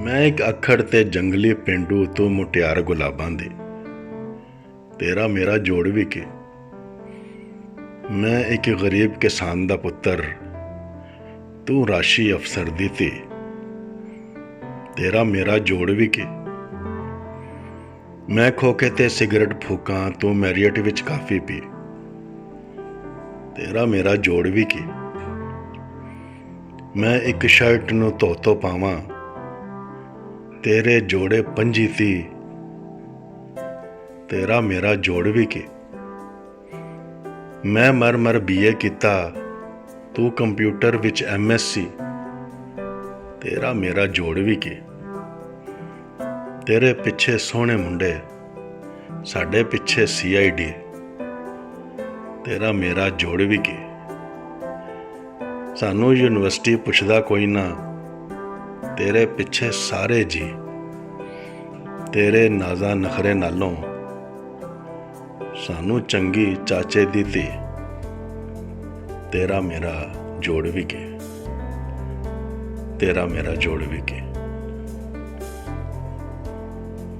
मैं एक अखड़ ते जंगली पेंडू तू मुटियार गुलाबां दी, तेरा मेरा जोड़ भी के। मैं एक गरीब किसान दा पुत्तर, तू राशी अफसर दी थी, तेरा मेरा जोड़ भी के। मैं खोखे ते सिगरट फूकां, तू मैरियट विच काफी पी, तेरा मेरा जोड़ भी के। मैं एक शर्ट नूं धो पावां, तेरे जोड़े पंजी थी, तेरा मेरा जोड़ भी के। मैं मर मर BA किता, तू कंप्यूटर विच MSc, तेरा मेरा जोड़ भी के। तेरे पिछे सोहणे मुंडे, साडे पिछे CID, तेरा मेरा जोड़ भी के। सानू यूनिवर्सिटी पुछदा कोई ना, तेरे पिछे सारे जी, तेरे नाजा नखरे नालों सानू चंगी चाचे दी धी, तेरा मेरा जोड़ भी के, तेरा मेरा जोड़ भी के।